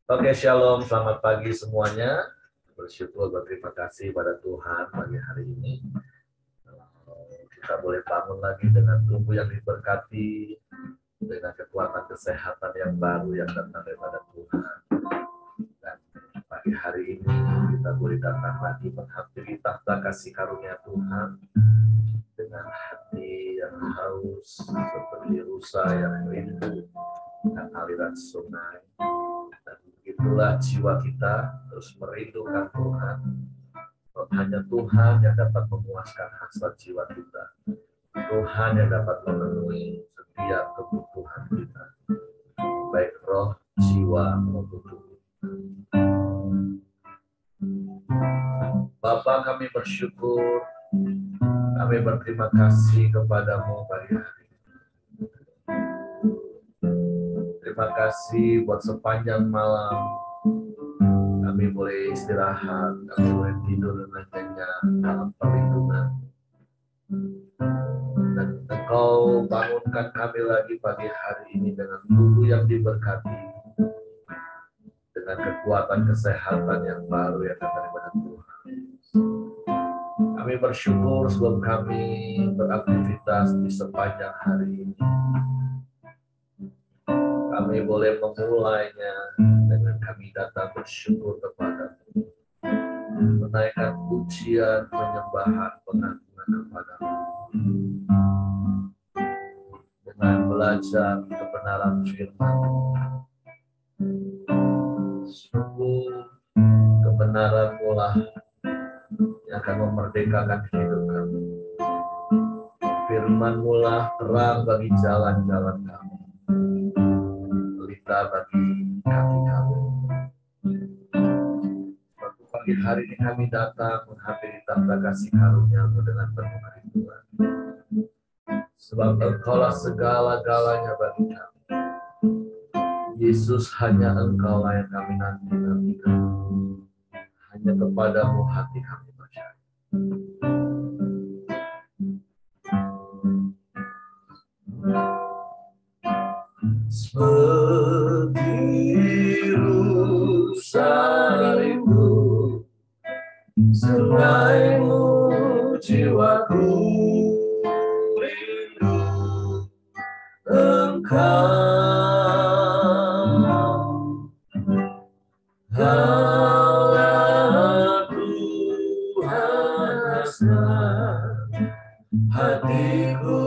Oke, shalom, selamat pagi semuanya. Bersyukur, berterima kasih pada Tuhan pagi hari ini. Kita boleh bangun lagi dengan tubuh yang diberkati, dengan kekuatan kesehatan yang baru yang datang daripada Tuhan. Dan pagi hari ini kita boleh datang lagi menghampiri tahta kasih karunia Tuhan dengan hati yang haus seperti rusa yang rindu dan aliran sungai. Dan begitulah jiwa kita terus merindukan Tuhan. Hanya Tuhan yang dapat memuaskan hasrat jiwa kita. Tuhan yang dapat memenuhi setiap kebutuhan kita, baik roh, jiwa, maupun tubuh. Bapa, kami bersyukur, kami berterima kasih kepadamu pagi hari ini. Terima kasih buat sepanjang malam kami boleh istirahat, kami boleh tidur dengan nyenyak dalam perlindungan. Dan Engkau bangunkan kami lagi pagi hari ini dengan tubuh yang diberkati, dengan kekuatan kesehatan yang baru yang datang daripada Tuhan. Kami bersyukur sebelum kami beraktivitas di sepanjang hari ini. Kami boleh memulainya dengan kami datang bersyukur kepadamu, menaikkan pujian, penyembahan, pengagungan kepadamu, dengan belajar kebenaran firman. Sungguh kebenaran-Mu lah yang akan memerdekakan hidup kami. Firman-Mu lah terang bagi jalan-jalan kami, pelita bagi kaki kami. Waktu pagi hari ini kami datang menghampiri tahta kasih karunia-Mu dengan penuh kerinduan. Sebab Engkaulah segala-galanya bagi kami. Yesus, hanya Engkaulah yang kami nanti-nantikan. Hanya kepadamu hati kami percaya. Seperti rusa rindu, sungaimu jiwaku rindu Engkau. Hatiku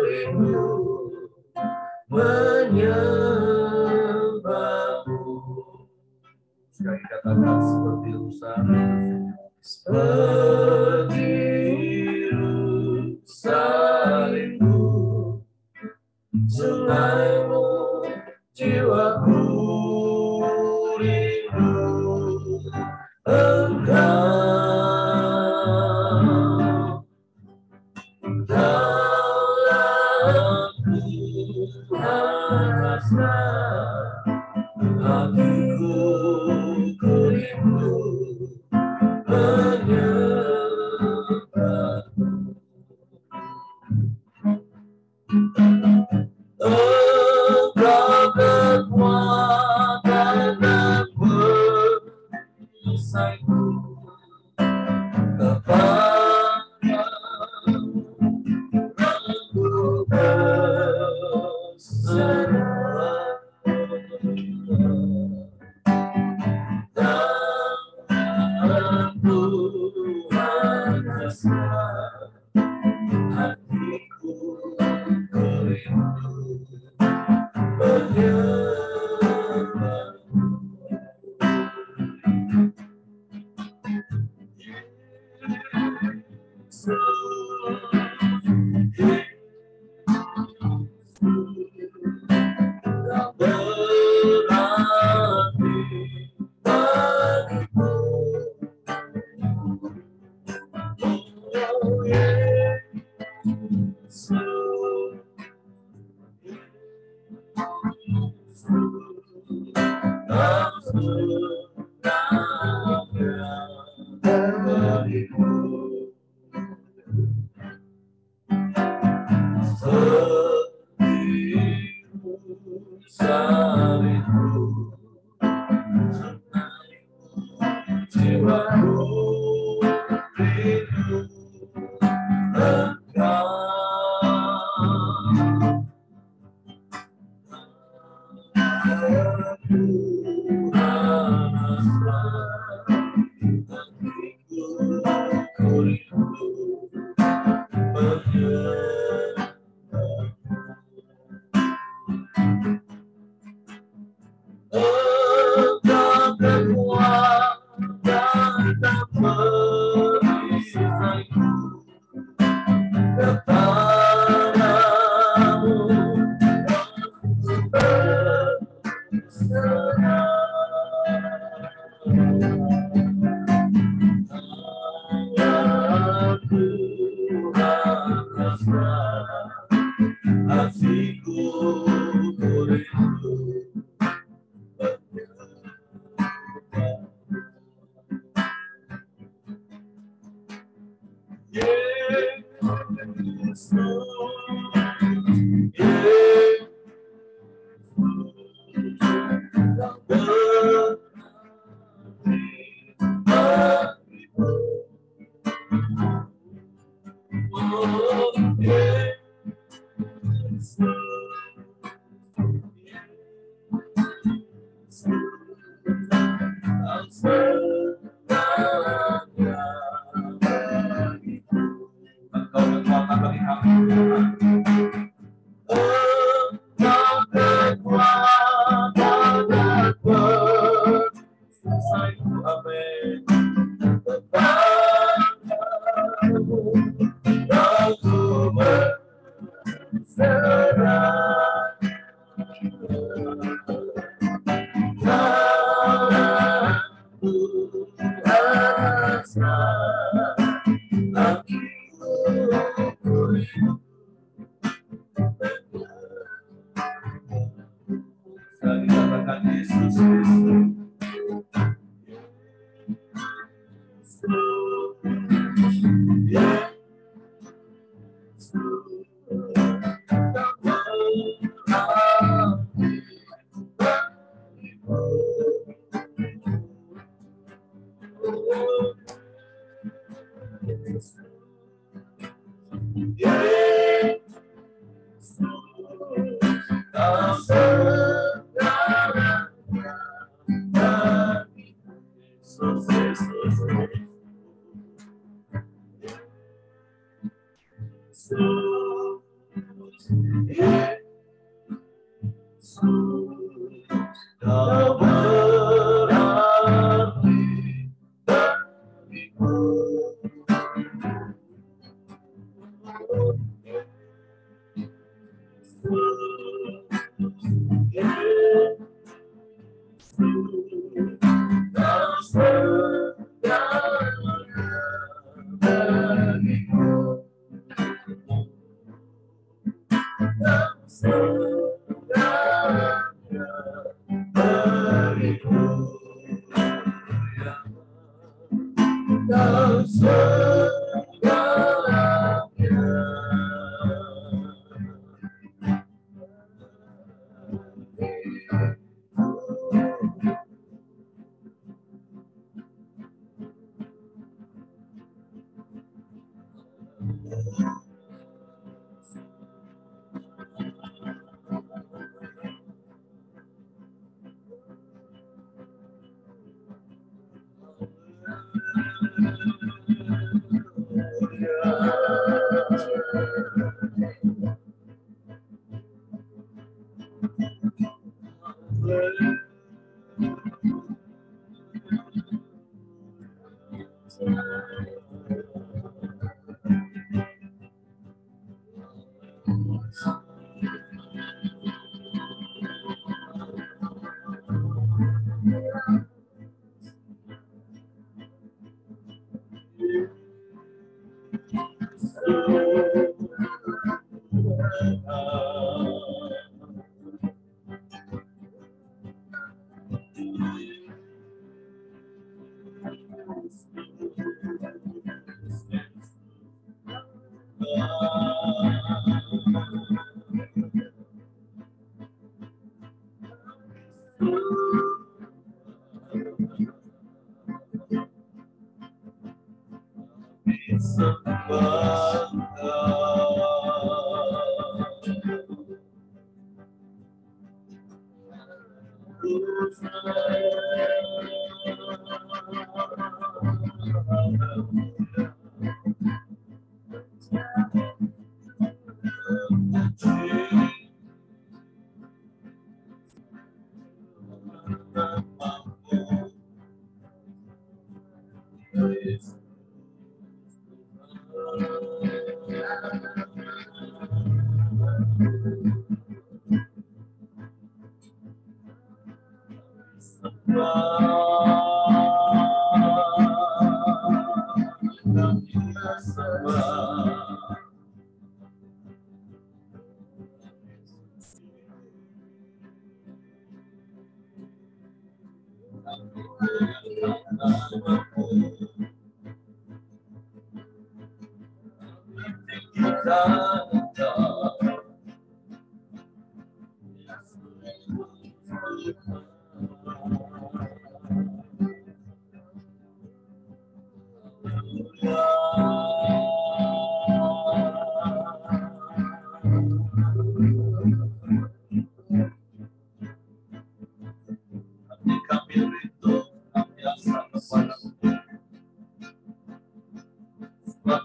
rindu menyembahmu. Sekali katakan seperti rusa. Seperti rusa rindu, sungaimu jiwaku rindu Engkau.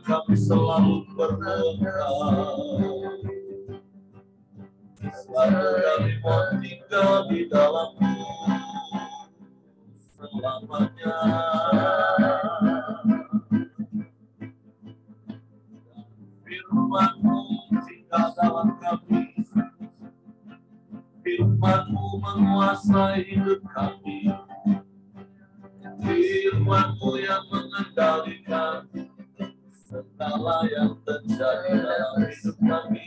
Kami selalu berdoa, selalu kami mau tinggal di dalam-Mu selamanya. Firman-Mu tinggal dalam kami, Firman-Mu menguasai hidup kami, Firman-Mu yang mengendalikan segala yang terjadi dalam hidup kami.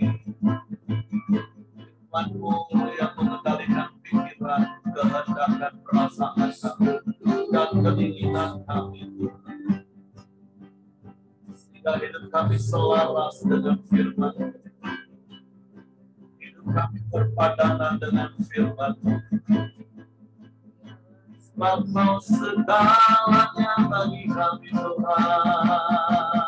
Firman-Mu yang mengendalikan pikiran, kehendak, dan perasaan kami, dan keinginan kami. Sehingga hidup kami selaras dengan Firman-Mu. Hidup kami berpadanan dengan Firman-Mu. Sebab Kau segalanya bagi kami, Tuhan.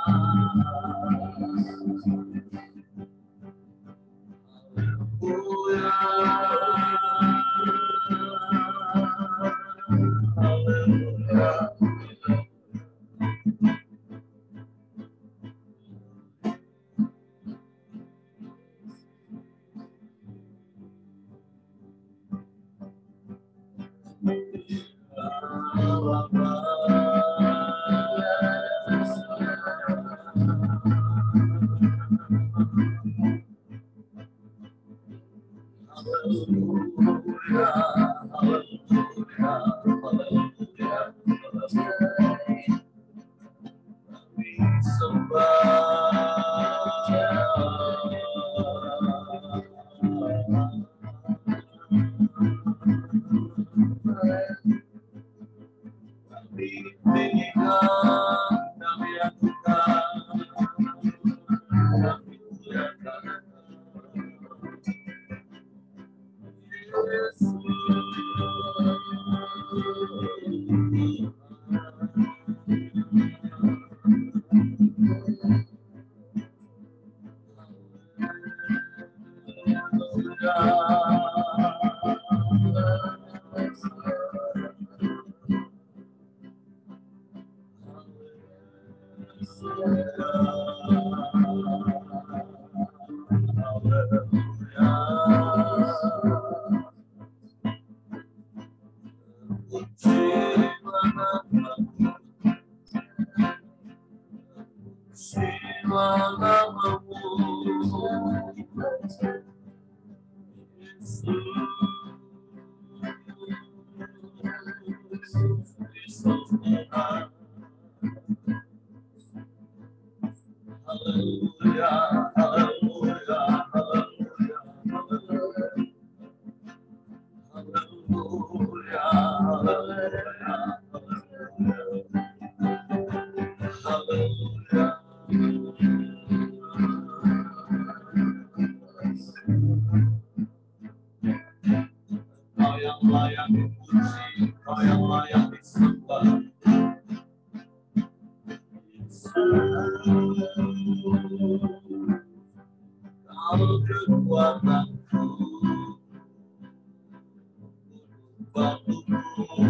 batuku,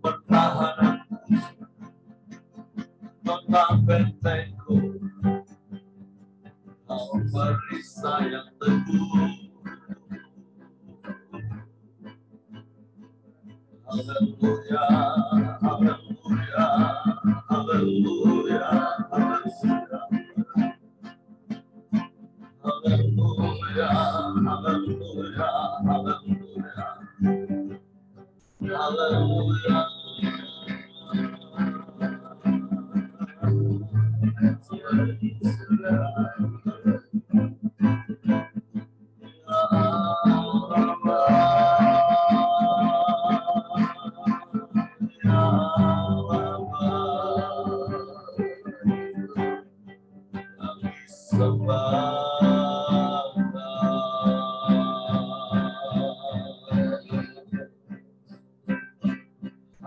pertahanan tentang bentengku, kau perisai yang teguh. Haleluya, haleluya, haleluya, haleluya. Haleluya, haleluya, haleluya. Haleluya.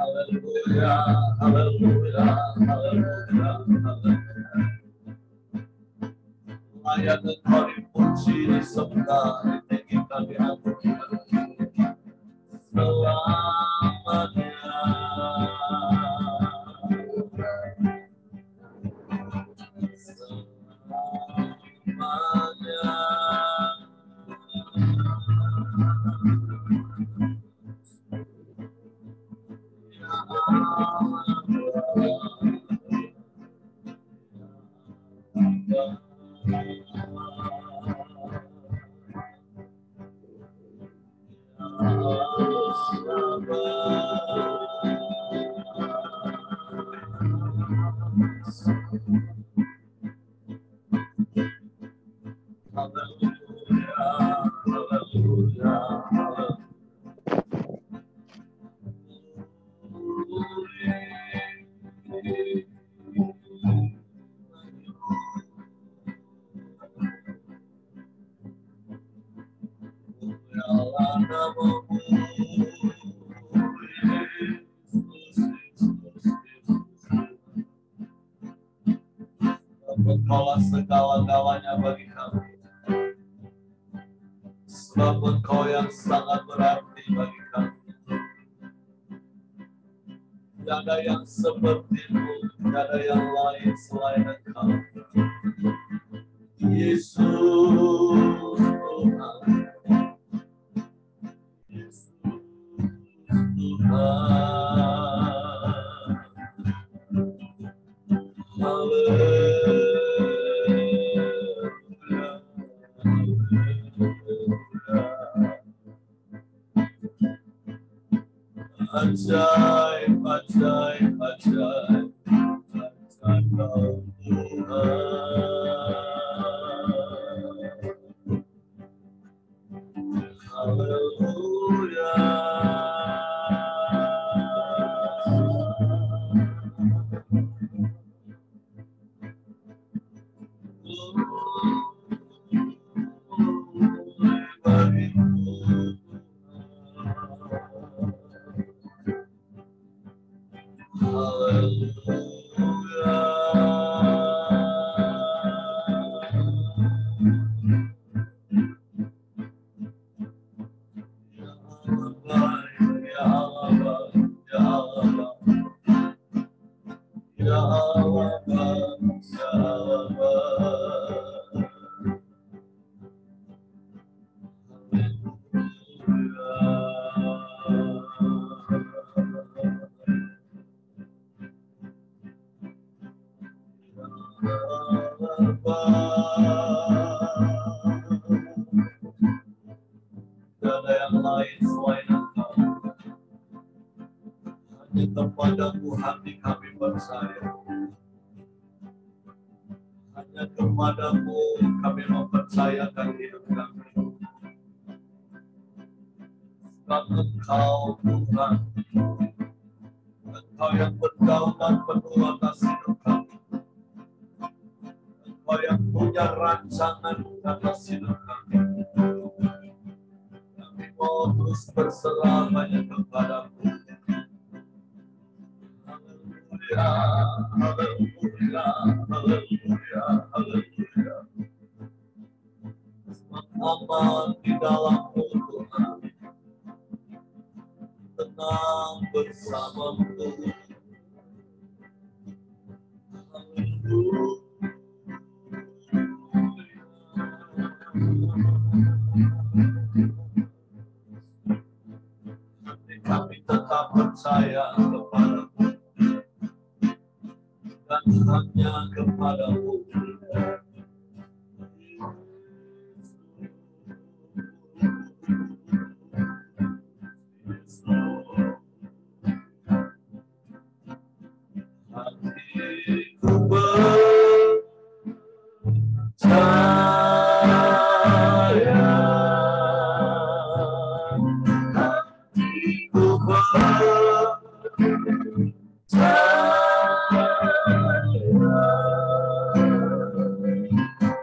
Haleluya, haleluya, haleluya, haleluya. Layak Engkau dipuji, disembah, ditinggikan, diagungkan selamanya. Engkaulah segala-galanya bagi kami, sebab Engkau yang sangat berarti bagi kami. Tidak ada yang seperti-Mu, tidak ada yang lain selain Engkau. Yesus Tuhan, Yesus Tuhan. Ajaib, ajaib, ajaib, ajaib Tuhan. Haleluya. Kepadamu hati kami percaya, hanya kepadamu kami mempercayakan hidup kami. Sebab Engkau Tuhan, Engkau yang berdaulat penuh atas hidup kami, Engkau yang punya rancangan atas hidup kami. Kami mau terus berserah hanya kepadamu. Haleluya, haleluya, haleluya. Sebab aman di dalam-Mu Tuhan, tenang bersama-Mu. Kami tetap percaya kepada-Mu dan hanya kepada-Mu. Hatiku percaya,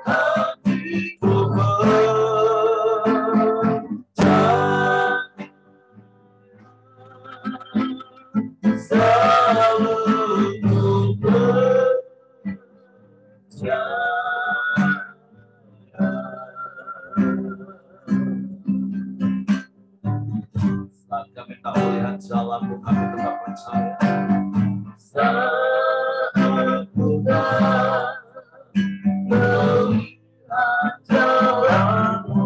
hatiku saat kami tak melihat jalan-Mu, kami tetap percaya. Saat ku tak melihat jalan-Mu,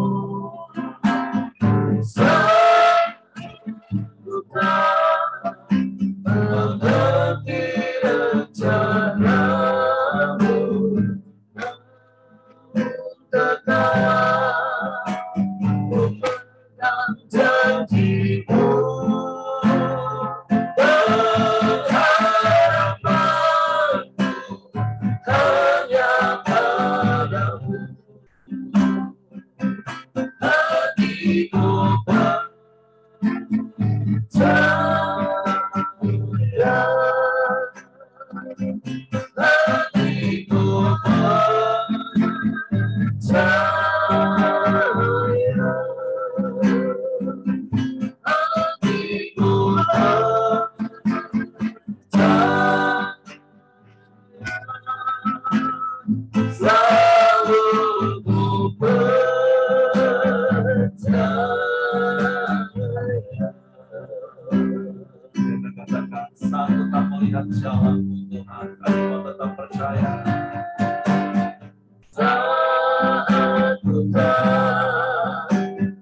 saat ku tak mengerti rencana-Mu, tetap memegang janji-Mu. Pengharapanku hanya padamu. Hatiku percaya, hatiku percaya, hatiku percaya, selalu ku percaya. Kita katakan saat tetap melihat jalan-Mu Tuhan, kami mau tetap percaya. Saat ku tak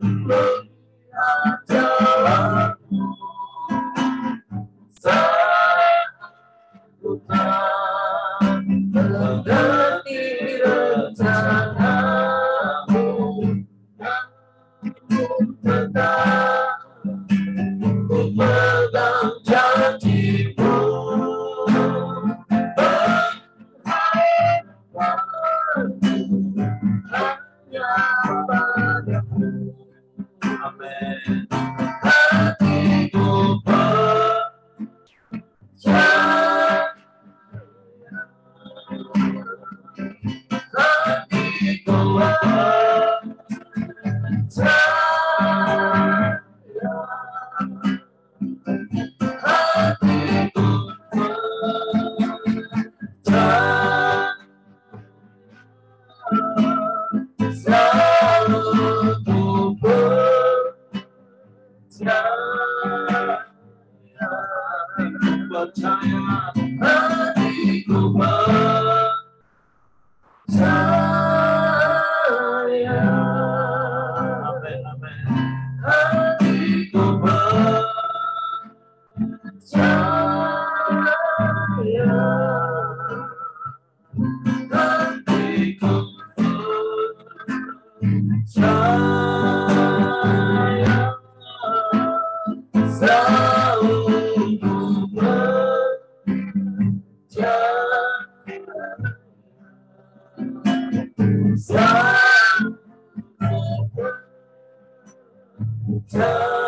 melihat jalan-Mu, saat ku tak mengerti rencana-Mu, namun tetap ku pegang janji-Mu. Pengharapanku hanya padamu. Amin. Hatiku percaya, hatiku percaya, hatiku percaya, selalu ku percaya. Hatiku percaya, hatiku percaya. Amin, amin. Hatiku percaya, hatiku percaya, selalu ku percaya, selalu ku percaya,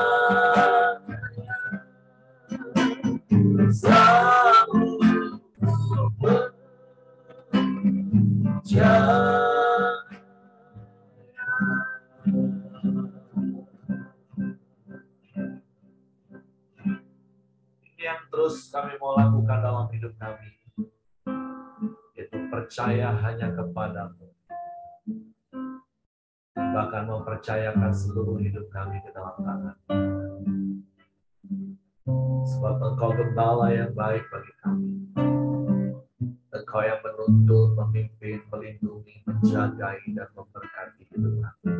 selalu ku percaya. Ini yang terus kami mau lakukan dalam hidup kami, yaitu percaya hanya kepada-Mu. bahkan mempercayakan seluruh hidup kami ke dalam tangan. Sebab Engkau gembala yang baik bagi kami. Engkau yang menuntun, memimpin, melindungi, menjagai, dan memberkati hidup kami.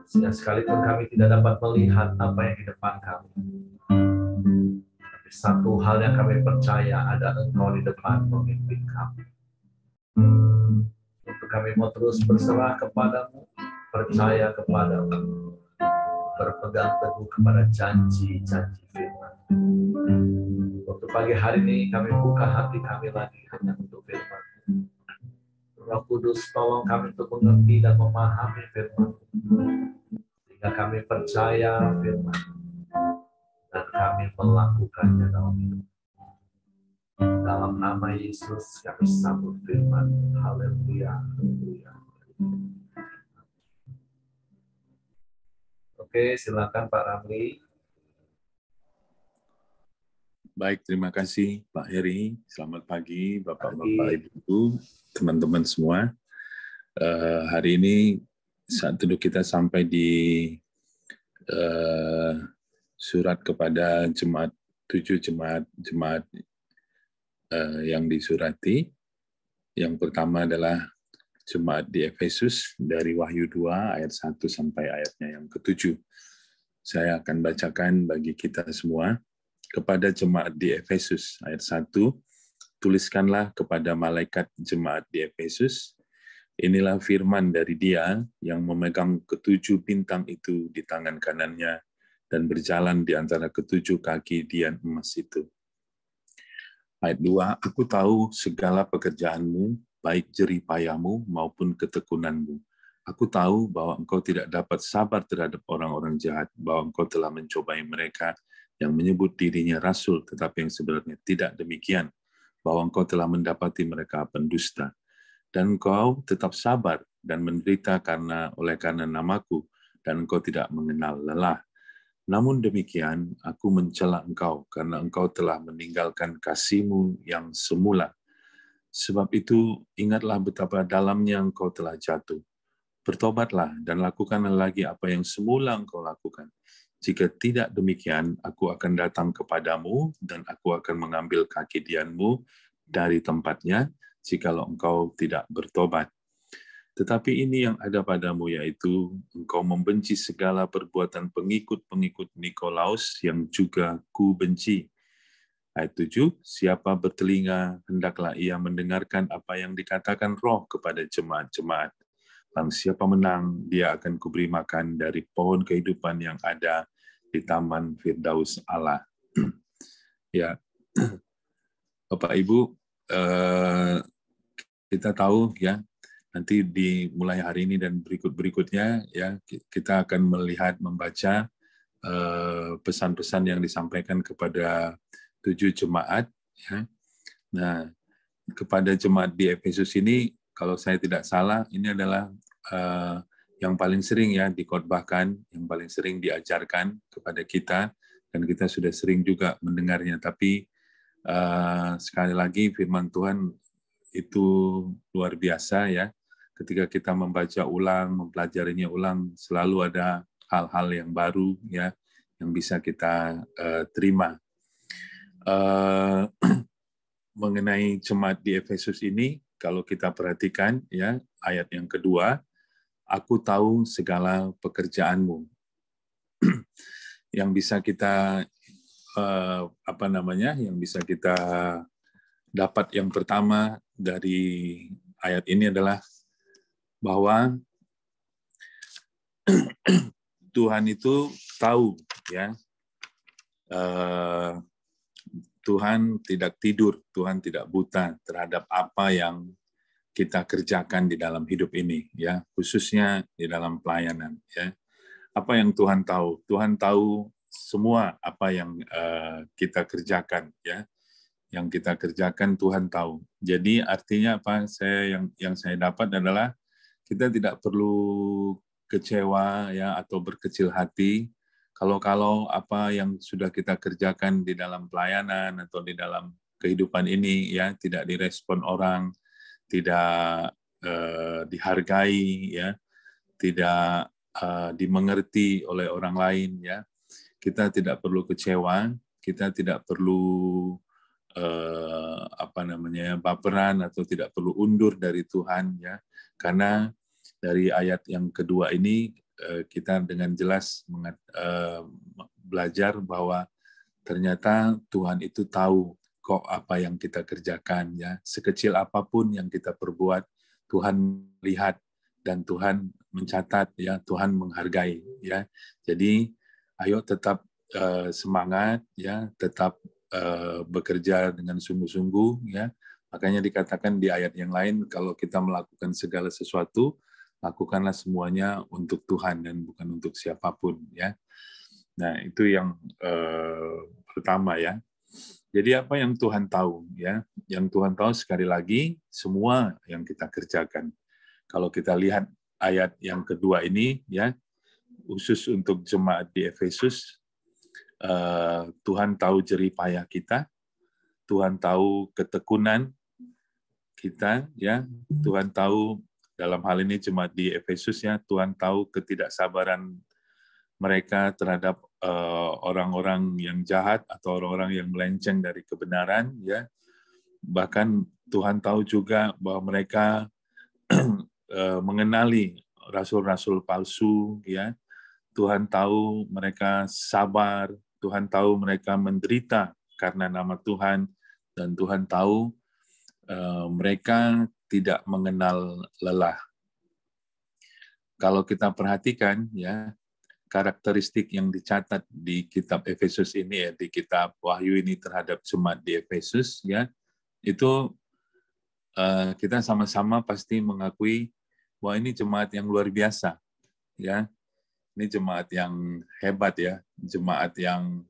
Sehingga sekalipun kami tidak dapat melihat apa yang di depan kami, tapi satu hal yang kami percaya, ada Engkau di depan memimpin kami. Untuk kami mau terus berserah kepadamu, percaya kepadamu, berpegang teguh kepada janji-janji firman. Untuk pagi hari ini kami buka hati kami lagi hanya untuk firman. Roh Kudus tolong kami untuk mengerti dan memahami firman, sehingga kami percaya firman dan kami melakukannya dalam hidup. Dalam nama Yesus kami sambut firman. Haleluya, haleluya. Oke, silakan Pak Ramli. Baik, terima kasih Pak Heri. Selamat pagi Bapak-Bapak, Ibu, teman-teman semua. Hari ini saat duduk kita sampai di surat kepada jemaat 7 jemaat yang disurati. Yang pertama adalah jemaat di Efesus dari Wahyu 2 ayat 1 sampai ayatnya yang ke-7. Saya akan bacakan bagi kita semua. Kepada jemaat di Efesus, ayat 1, tuliskanlah kepada malaikat jemaat di Efesus, inilah firman dari Dia yang memegang ketujuh bintang itu di tangan kanannya dan berjalan di antara ketujuh kaki dian emas itu. Ayat 2, aku tahu segala pekerjaanmu, baik jerih payahmu maupun ketekunanmu. Aku tahu bahwa engkau tidak dapat sabar terhadap orang-orang jahat, bahwa engkau telah mencobai mereka yang menyebut dirinya rasul, tetapi yang sebenarnya tidak demikian, bahwa engkau telah mendapati mereka pendusta. Dan engkau tetap sabar dan menderita oleh karena namaku, dan engkau tidak mengenal lelah. Namun demikian, aku mencela engkau, karena engkau telah meninggalkan kasihmu yang semula. Sebab itu, ingatlah betapa dalamnya engkau telah jatuh. Bertobatlah dan lakukanlah lagi apa yang semula engkau lakukan. Jika tidak demikian, aku akan datang kepadamu dan aku akan mengambil kaki dianmu dari tempatnya, jikalau engkau tidak bertobat. Tetapi ini yang ada padamu, yaitu engkau membenci segala perbuatan pengikut-pengikut Nikolaus yang juga ku benci. Ayat 7, siapa bertelinga, hendaklah ia mendengarkan apa yang dikatakan Roh kepada jemaat-jemaat. Dan siapa menang, dia akan kuberi makan dari pohon kehidupan yang ada di Taman Firdaus Allah. Ya, Bapak Ibu, kita tahu ya, nanti dimulai hari ini dan berikut-berikutnya ya, kita akan membaca pesan-pesan yang disampaikan kepada 7 jemaat. Ya. Nah, kepada jemaat di Efesus ini, kalau saya tidak salah, ini adalah yang paling sering ya dikhotbahkan, yang paling sering diajarkan kepada kita, dan kita sudah sering juga mendengarnya. Tapi sekali lagi firman Tuhan itu luar biasa ya. Ketika kita membaca ulang, mempelajarinya ulang, selalu ada hal-hal yang baru ya yang bisa kita terima. Mengenai jemaat di Efesus ini, kalau kita perhatikan ya ayat yang kedua, aku tahu segala pekerjaanmu. Yang bisa kita yang bisa kita dapat yang pertama dari ayat ini adalah bahwa Tuhan itu tahu ya. Tuhan tidak tidur, Tuhan tidak buta terhadap apa yang kita kerjakan di dalam hidup ini, ya, khususnya di dalam pelayanan. Ya. Apa yang Tuhan tahu? Tuhan tahu semua apa yang kita kerjakan, ya. Yang kita kerjakan Tuhan tahu. Jadi artinya apa? Yang saya dapat adalah kita tidak perlu kecewa, ya, atau berkecil hati. Kalau apa yang sudah kita kerjakan di dalam pelayanan atau di dalam kehidupan ini ya tidak direspon orang, tidak dihargai, ya, tidak dimengerti oleh orang lain, ya. Kita tidak perlu kecewa, kita tidak perlu baperan atau tidak perlu undur dari Tuhan, ya, karena dari ayat yang kedua ini kita dengan jelas belajar bahwa ternyata Tuhan itu tahu kok apa yang kita kerjakan, ya, sekecil apapun yang kita perbuat, Tuhan lihat dan Tuhan mencatat, ya, Tuhan menghargai, ya. Jadi ayo tetap semangat, ya, tetap bekerja dengan sungguh-sungguh, ya. Makanya dikatakan di ayat yang lain, kalau kita melakukan segala sesuatu, lakukanlah semuanya untuk Tuhan dan bukan untuk siapapun, ya. Nah, itu yang pertama, ya. Jadi apa yang Tuhan tahu, ya? Yang Tuhan tahu sekali lagi semua yang kita kerjakan. Kalau kita lihat ayat yang kedua ini, ya, khusus untuk jemaat di Efesus, Tuhan tahu jerih payah kita, Tuhan tahu ketekunan kita, ya, Tuhan tahu dalam hal ini jemaat di Efesus, ya, Tuhan tahu ketidaksabaran mereka terhadap orang-orang yang jahat atau orang-orang yang melenceng dari kebenaran, ya. Bahkan Tuhan tahu juga bahwa mereka mengenali rasul-rasul palsu, ya. Tuhan tahu mereka sabar, Tuhan tahu mereka menderita karena nama Tuhan, dan Tuhan tahu mereka tidak mengenal lelah. Kalau kita perhatikan, ya, karakteristik yang dicatat di kitab Efesus ini, ya, di kitab Wahyu ini terhadap jemaat di Efesus, ya, itu kita sama-sama pasti mengakui bahwa ini jemaat yang luar biasa, ya. Ini jemaat yang hebat, ya, jemaat yang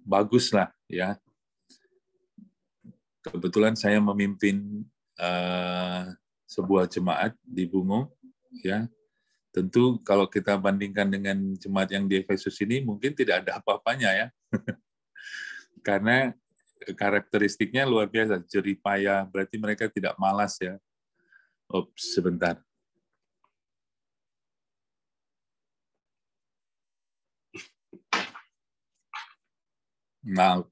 bagus lah, ya. Kebetulan saya memimpin sebuah jemaat di Bungo, ya. Tentu kalau kita bandingkan dengan jemaat yang di Efesus ini mungkin tidak ada apa-apanya, ya. Karena karakteristiknya luar biasa, jerih payah, berarti mereka tidak malas, ya. Sebentar. Nah,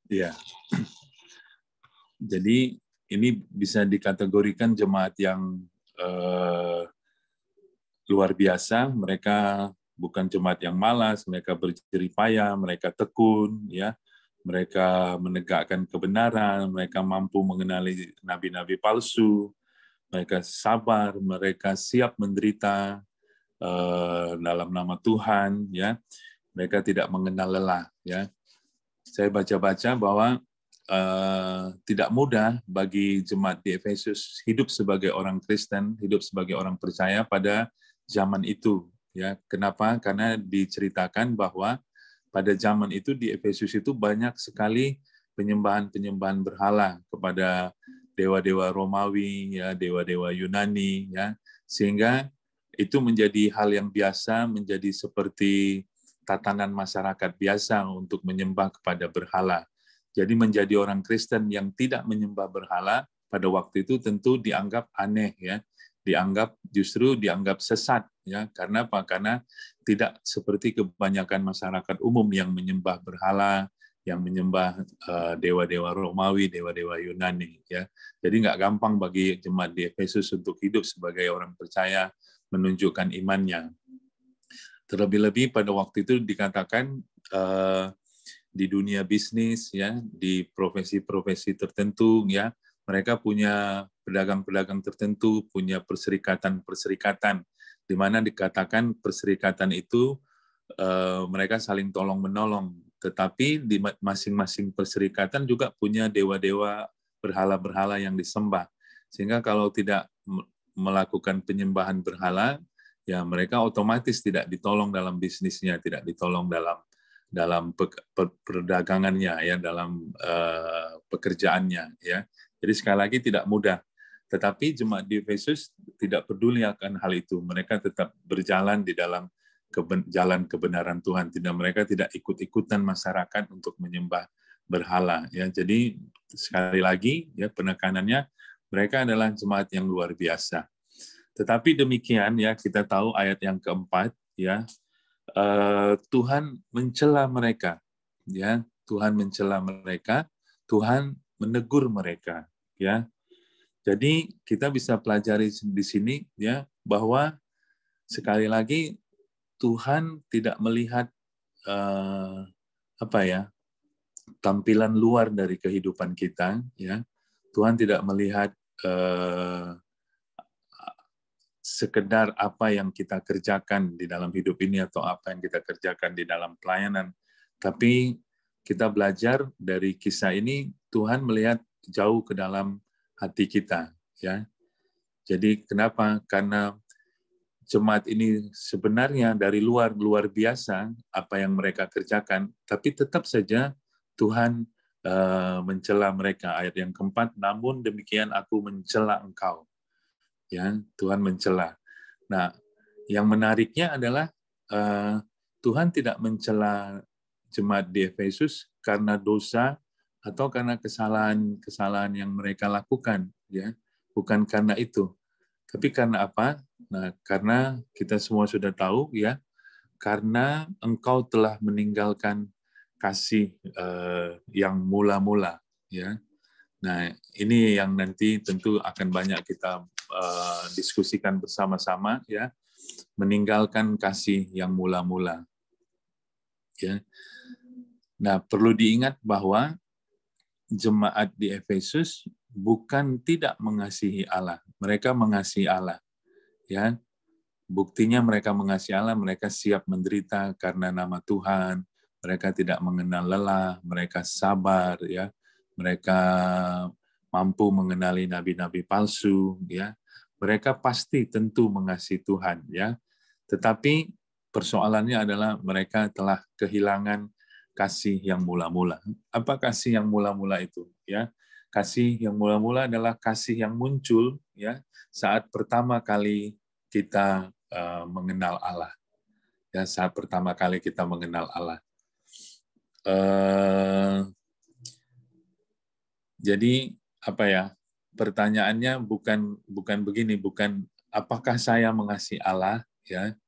ya. Jadi ini bisa dikategorikan jemaat yang luar biasa. Mereka bukan jemaat yang malas, mereka berjerih payah, mereka tekun, ya. Mereka menegakkan kebenaran, mereka mampu mengenali nabi-nabi palsu, mereka sabar, mereka siap menderita dalam nama Tuhan, ya. Mereka tidak mengenal lelah, ya. Saya baca-baca bahwa tidak mudah bagi jemaat di Efesus hidup sebagai orang Kristen, hidup sebagai orang percaya pada zaman itu, ya. Kenapa? Karena diceritakan bahwa pada zaman itu di Efesus itu banyak sekali penyembahan-penyembahan berhala kepada dewa-dewa Romawi, ya, dewa-dewa Yunani, ya. Sehingga itu menjadi hal yang biasa, menjadi seperti tatanan masyarakat biasa untuk menyembah kepada berhala. Jadi menjadi orang Kristen yang tidak menyembah berhala pada waktu itu tentu dianggap aneh, ya. Justru dianggap sesat, ya. Karena apa? Karena tidak seperti kebanyakan masyarakat umum yang menyembah berhala, yang menyembah dewa-dewa Romawi, dewa-dewa Yunani, ya. Jadi nggak gampang bagi jemaat di Efesus untuk hidup sebagai orang percaya, menunjukkan imannya. Terlebih-lebih pada waktu itu dikatakan di dunia bisnis, ya, di profesi-profesi tertentu, ya, mereka punya pedagang-pedagang tertentu, punya perserikatan-perserikatan, di mana dikatakan perserikatan itu mereka saling tolong-menolong. Tetapi di masing-masing perserikatan juga punya dewa-dewa, berhala-berhala yang disembah. Sehingga kalau tidak melakukan penyembahan berhala, ya mereka otomatis tidak ditolong dalam bisnisnya, tidak ditolong dalam perdagangannya, ya, dalam pekerjaannya, ya. Jadi sekali lagi tidak mudah. Tetapi jemaat di Efesus tidak peduli akan hal itu. Mereka tetap berjalan di dalam jalan kebenaran Tuhan. Mereka tidak ikut-ikutan masyarakat untuk menyembah berhala. Ya, jadi sekali lagi ya penekanannya mereka adalah jemaat yang luar biasa. Tetapi demikian ya kita tahu ayat yang keempat ya Tuhan mencela mereka ya Tuhan mencela mereka, Tuhan menegur mereka ya. Jadi kita bisa pelajari di sini ya bahwa sekali lagi Tuhan tidak melihat tampilan luar dari kehidupan kita ya. Tuhan tidak melihat sekedar apa yang kita kerjakan di dalam hidup ini atau apa yang kita kerjakan di dalam pelayanan. Tapi kita belajar dari kisah ini, Tuhan melihat jauh ke dalam hati kita. Ya. Jadi kenapa? Karena jemaat ini sebenarnya dari luar biasa apa yang mereka kerjakan, tapi tetap saja Tuhan mencela mereka. Ayat yang keempat, namun demikian aku mencela engkau. Ya, Tuhan mencela. Nah, yang menariknya adalah Tuhan tidak mencela jemaat di Efesus karena dosa atau karena kesalahan yang mereka lakukan, ya. Bukan karena itu. Tapi karena apa? Nah, karena kita semua sudah tahu, ya, karena engkau telah meninggalkan kasih yang mula-mula, ya. Nah, ini yang nanti tentu akan banyak kita diskusikan bersama-sama, ya, meninggalkan kasih yang mula-mula. Ya. Nah, perlu diingat bahwa jemaat di Efesus bukan tidak mengasihi Allah, mereka mengasihi Allah. Ya, buktinya mereka mengasihi Allah, mereka siap menderita karena nama Tuhan, mereka tidak mengenal lelah, mereka sabar, ya, mereka mampu mengenali nabi-nabi palsu, ya. Mereka pasti tentu mengasihi Tuhan, ya. Tetapi persoalannya adalah mereka telah kehilangan kasih yang mula-mula. Apa kasih yang mula-mula itu, ya? Kasih yang mula-mula adalah kasih yang muncul, ya, saat pertama kali kita mengenal Allah. Ya, saat pertama kali kita mengenal Allah. Jadi apa ya? Pertanyaannya bukan begini, bukan apakah saya mengasihi Allah, ya,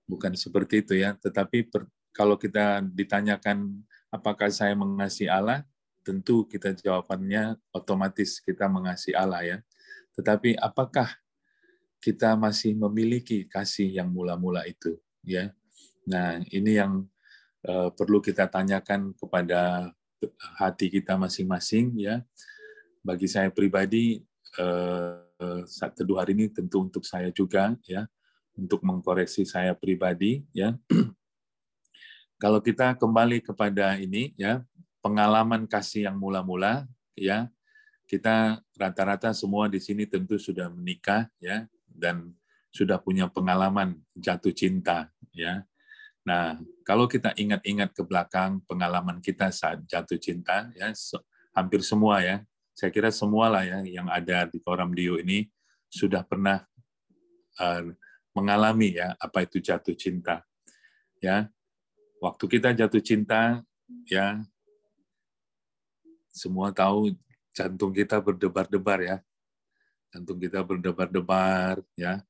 bukan seperti itu ya. Tetapi kalau kita ditanyakan apakah saya mengasihi Allah, tentu kita jawabannya otomatis kita mengasihi Allah ya. Tetapi apakah kita masih memiliki kasih yang mula-mula itu, ya? Nah, ini yang perlu kita tanyakan kepada hati kita masing-masing, ya. Bagi saya pribadi, saat teduh hari ini tentu untuk saya juga, ya, untuk mengkoreksi saya pribadi, ya. Kalau kita kembali kepada ini, ya, pengalaman kasih yang mula-mula, ya, kita rata-rata semua di sini tentu sudah menikah, ya, dan sudah punya pengalaman jatuh cinta, ya. Nah, kalau kita ingat-ingat ke belakang pengalaman kita saat jatuh cinta, ya, hampir semua ya, saya kira semua lah ya yang ada di Forum Dio ini sudah pernah mengalami ya apa itu jatuh cinta. Ya, waktu kita jatuh cinta, ya, semua tahu jantung kita berdebar-debar ya, jantung kita berdebar-debar, ya,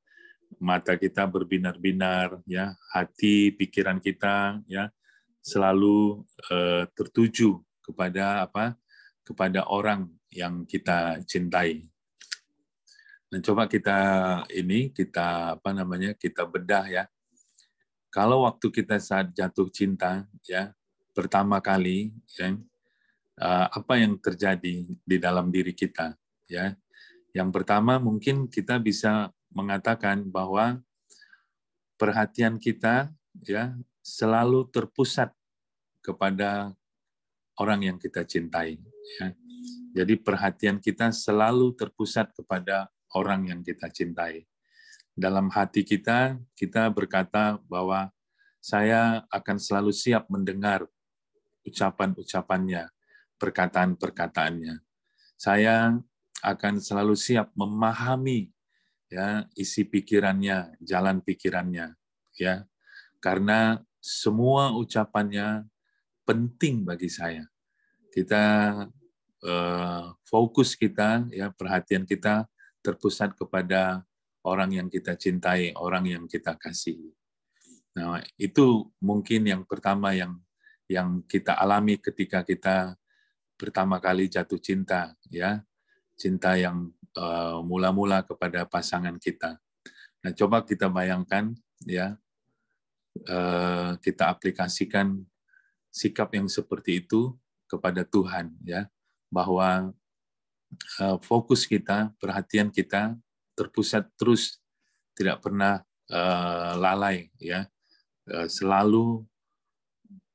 mata kita berbinar-binar, ya, hati, pikiran kita, ya, selalu tertuju kepada apa? Kepada orang yang kita cintai. Dan coba kita kita bedah ya. Kalau waktu kita saat jatuh cinta, ya, pertama kali, ya, apa yang terjadi di dalam diri kita, ya? Yang pertama mungkin kita bisa mengatakan bahwa perhatian kita, ya, selalu terpusat kepada orang yang kita cintai. Ya. Jadi perhatian kita selalu terpusat kepada orang yang kita cintai. Dalam hati kita, kita berkata bahwa saya akan selalu siap mendengar ucapan-ucapannya, perkataan-perkataannya. Saya akan selalu siap memahami ya isi pikirannya, jalan pikirannya, ya. Karena semua ucapannya penting bagi saya. Kita fokus kita, ya perhatian kita terpusat kepada orang yang kita cintai, orang yang kita kasihi. Nah, itu mungkin yang pertama yang kita alami ketika kita pertama kali jatuh cinta, ya, cinta yang mula-mula kepada pasangan kita. Nah, coba kita bayangkan, ya, kita aplikasikan sikap yang seperti itu kepada Tuhan, ya, bahwa fokus kita, perhatian kita terpusat terus, tidak pernah lalai, ya, selalu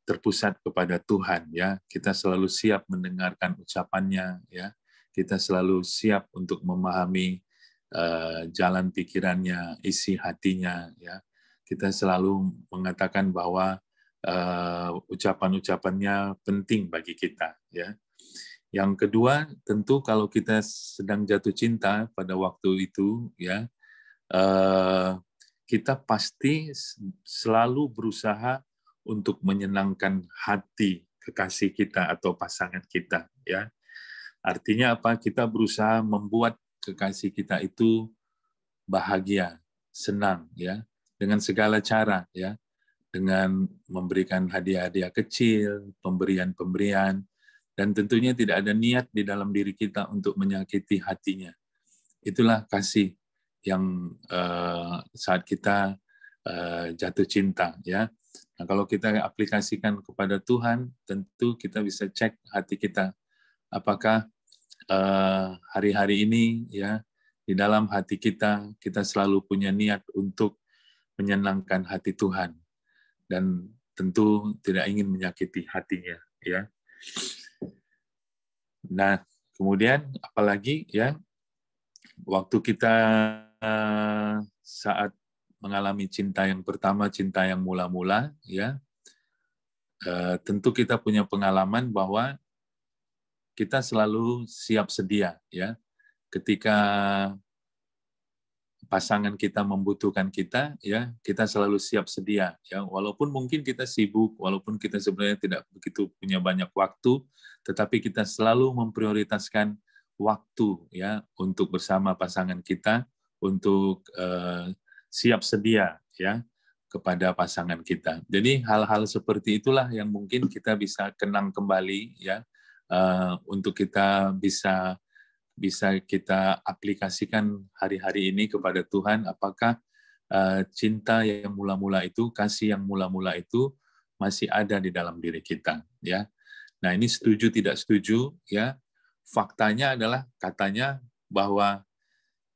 terpusat kepada Tuhan, ya. Kita selalu siap mendengarkan ucapannya, ya. Kita selalu siap untuk memahami jalan pikirannya, isi hatinya, ya. Kita selalu mengatakan bahwa ucapan-ucapannya penting bagi kita, ya. Yang kedua, tentu kalau kita sedang jatuh cinta pada waktu itu, ya, kita pasti selalu berusaha untuk menyenangkan hati kekasih kita atau pasangan kita, ya. Artinya apa? Kita berusaha membuat kekasih kita itu bahagia, senang, ya, dengan segala cara, ya, dengan memberikan hadiah-hadiah kecil, pemberian-pemberian, dan tentunya tidak ada niat di dalam diri kita untuk menyakiti hatinya. Itulah kasih yang saat kita jatuh cinta, ya. Nah, kalau kita aplikasikan kepada Tuhan, tentu kita bisa cek hati kita, apakah hari-hari ini, ya, di dalam hati kita selalu punya niat untuk menyenangkan hati Tuhan, dan tentu tidak ingin menyakiti hatinya, ya. Nah, kemudian apalagi, ya, waktu kita saat mengalami cinta yang pertama, cinta yang mula-mula, ya, tentu kita punya pengalaman bahwa kita selalu siap sedia, ya, ketika pasangan kita membutuhkan kita, ya, kita selalu siap sedia, ya, walaupun mungkin kita sibuk, walaupun kita sebenarnya tidak begitu punya banyak waktu, tetapi kita selalu memprioritaskan waktu, ya, untuk bersama pasangan kita, untuk siap sedia, ya, kepada pasangan kita. Jadi hal-hal seperti itulah yang mungkin kita bisa kenang kembali, ya, untuk kita bisa kita aplikasikan hari-hari ini kepada Tuhan, apakah cinta yang mula-mula itu, kasih yang mula-mula itu masih ada di dalam diri kita, ya. Nah, ini setuju tidak setuju, ya. Faktanya adalah katanya bahwa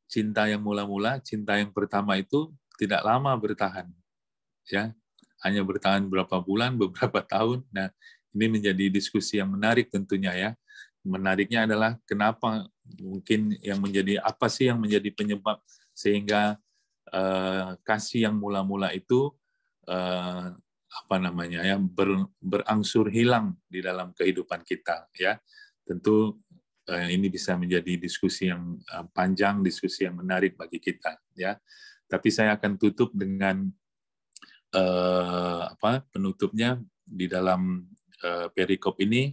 cinta yang mula-mula, cinta yang pertama itu tidak lama bertahan, ya. Hanya bertahan beberapa bulan, beberapa tahun. Nah, ini menjadi diskusi yang menarik tentunya, ya. Menariknya adalah kenapa mungkin yang menjadi apa sih yang menjadi penyebab sehingga kasih yang mula-mula itu apa namanya, ya, berangsur hilang di dalam kehidupan kita, ya. Tentu ini bisa menjadi diskusi yang panjang, diskusi yang menarik bagi kita, ya. Tapi saya akan tutup dengan penutupnya di dalam perikop ini.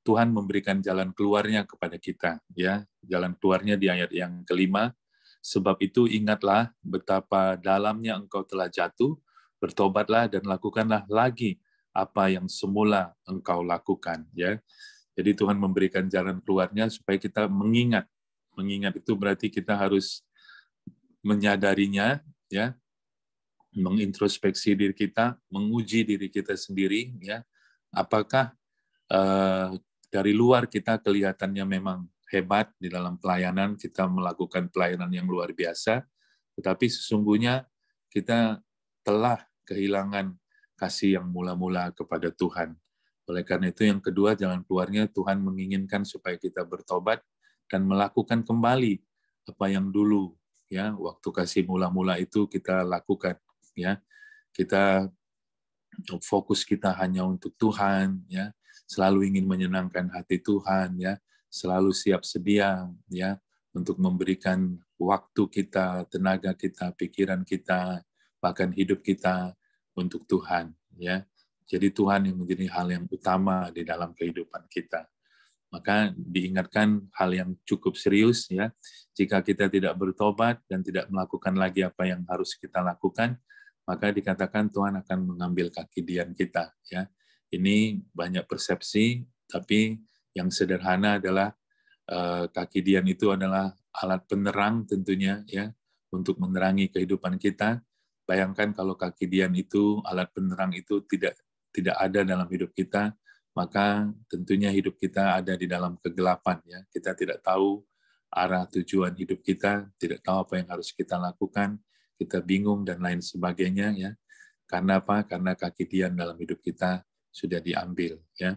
Tuhan memberikan jalan keluarnya kepada kita, ya. Jalan keluarnya di ayat yang kelima. Sebab itu ingatlah betapa dalamnya engkau telah jatuh, bertobatlah dan lakukanlah lagi apa yang semula engkau lakukan, ya. Jadi Tuhan memberikan jalan keluarnya supaya kita mengingat. Mengingat itu berarti kita harus menyadarinya, ya. Mengintrospeksi diri kita, menguji diri kita sendiri, ya. Apakah dari luar kita kelihatannya memang hebat di dalam pelayanan, kita melakukan pelayanan yang luar biasa, tetapi sesungguhnya kita telah kehilangan kasih yang mula-mula kepada Tuhan. Oleh karena itu yang kedua, jalan keluarnya Tuhan menginginkan supaya kita bertobat dan melakukan kembali apa yang dulu, ya, waktu kasih mula-mula itu kita lakukan, ya. Kita fokus kita hanya untuk Tuhan, ya. Selalu ingin menyenangkan hati Tuhan, ya, selalu siap sedia, ya, untuk memberikan waktu kita, tenaga kita, pikiran kita, bahkan hidup kita untuk Tuhan, ya. Jadi Tuhan yang menjadi hal yang utama di dalam kehidupan kita. Maka diingatkan hal yang cukup serius, ya. Jika kita tidak bertobat dan tidak melakukan lagi apa yang harus kita lakukan, maka dikatakan Tuhan akan mengambil kaki dian kita, ya. Ini banyak persepsi, tapi yang sederhana adalah kaki dian itu adalah alat penerang tentunya, ya, untuk menerangi kehidupan kita. Bayangkan kalau kaki dian itu, alat penerang itu tidak ada dalam hidup kita, maka tentunya hidup kita ada di dalam kegelapan, ya. Kita tidak tahu arah tujuan hidup kita, tidak tahu apa yang harus kita lakukan, kita bingung dan lain sebagainya, ya. Karena apa? Karena kaki dian dalam hidup kita sudah diambil, ya.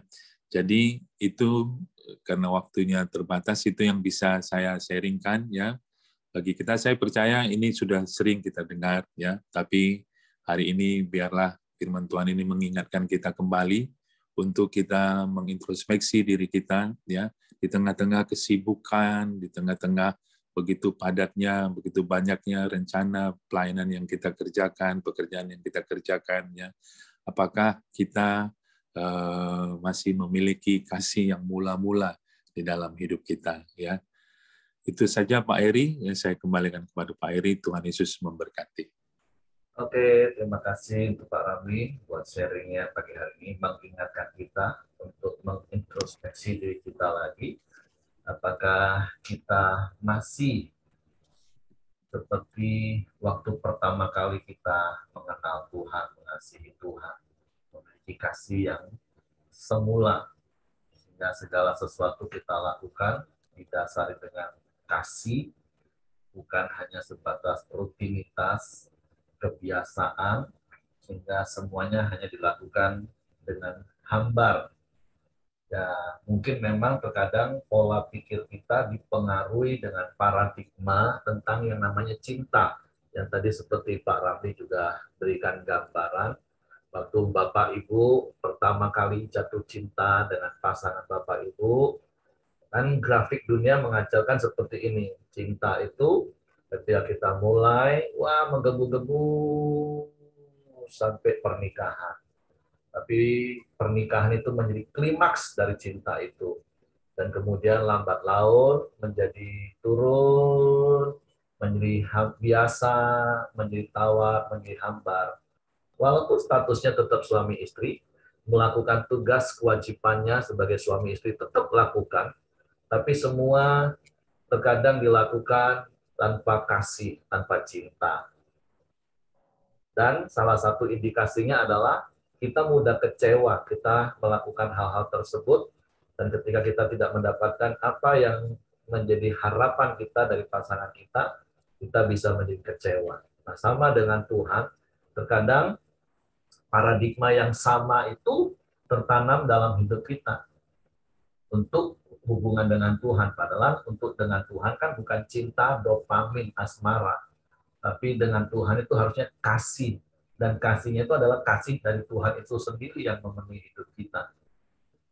Jadi itu karena waktunya terbatas, itu yang bisa saya sharingkan, ya. Bagi kita, saya percaya ini sudah sering kita dengar, ya. Tapi hari ini biarlah firman Tuhan ini mengingatkan kita kembali untuk kita mengintrospeksi diri kita, ya, di tengah-tengah kesibukan, di tengah-tengah begitu padatnya, begitu banyaknya rencana pelayanan yang kita kerjakan, pekerjaan yang kita kerjakan, ya. Apakah kita masih memiliki kasih yang mula-mula di dalam hidup kita, ya. Itu saja Pak Eri, yang saya kembalikan kepada Pak Eri. Tuhan Yesus memberkati. Oke, terima kasih untuk Pak Ramli buat sharingnya pagi hari ini, mengingatkan kita untuk mengintrospeksi diri kita lagi. Apakah kita masih seperti waktu pertama kali kita mengenal Tuhan, mengasihi Tuhan, memiliki kasih yang semula, sehingga segala sesuatu kita lakukan didasari dengan kasih, bukan hanya sebatas rutinitas, kebiasaan, sehingga semuanya hanya dilakukan dengan hambar. Ya, mungkin memang terkadang pola pikir kita dipengaruhi dengan paradigma tentang yang namanya cinta. Yang tadi seperti Pak Ramli juga berikan gambaran, waktu Bapak Ibu pertama kali jatuh cinta dengan pasangan Bapak Ibu, kan grafik dunia mengajarkan seperti ini. Cinta itu ketika kita mulai, wah menggebu-gebu sampai pernikahan. Tapi pernikahan itu menjadi klimaks dari cinta itu. Dan kemudian lambat laun menjadi turun, menjadi biasa, menjadi tawar, menjadi hambar. Walaupun statusnya tetap suami istri, melakukan tugas kewajibannya sebagai suami istri tetap lakukan, tapi semua terkadang dilakukan tanpa kasih, tanpa cinta. Dan salah satu indikasinya adalah kita mudah kecewa, kita melakukan hal-hal tersebut, dan ketika kita tidak mendapatkan apa yang menjadi harapan kita dari pasangan kita, kita bisa menjadi kecewa. Nah, sama dengan Tuhan, terkadang paradigma yang sama itu tertanam dalam hidup kita untuk hubungan dengan Tuhan. Padahal untuk dengan Tuhan kan bukan cinta, dopamin, asmara. Tapi dengan Tuhan itu harusnya kasih. Dan kasihnya itu adalah kasih dari Tuhan itu sendiri yang memenuhi hidup kita.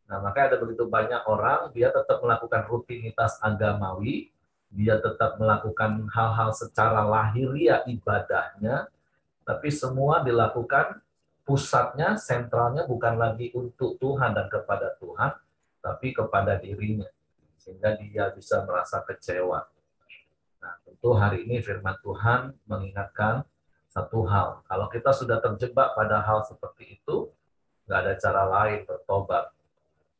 Nah, makanya ada begitu banyak orang, dia tetap melakukan rutinitas agamawi, dia tetap melakukan hal-hal secara lahiriah ibadahnya, tapi semua dilakukan pusatnya, sentralnya bukan lagi untuk Tuhan dan kepada Tuhan, tapi kepada dirinya. Sehingga dia bisa merasa kecewa. Nah, tentu hari ini firman Tuhan mengingatkan satu hal. Kalau kita sudah terjebak pada hal seperti itu, nggak ada cara lain bertobat.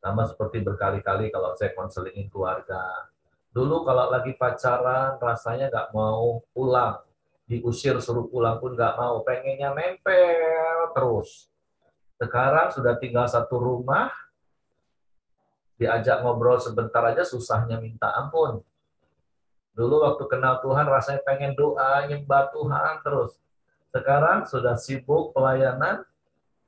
Sama seperti berkali-kali kalau saya konselingin keluarga. Dulu kalau lagi pacaran, rasanya nggak mau pulang. Diusir suruh pulang pun nggak mau. Pengennya nempel terus. Sekarang sudah tinggal satu rumah, diajak ngobrol sebentar aja susahnya minta ampun. Dulu waktu kenal Tuhan rasanya pengen doa, nyembah Tuhan terus. Sekarang sudah sibuk pelayanan,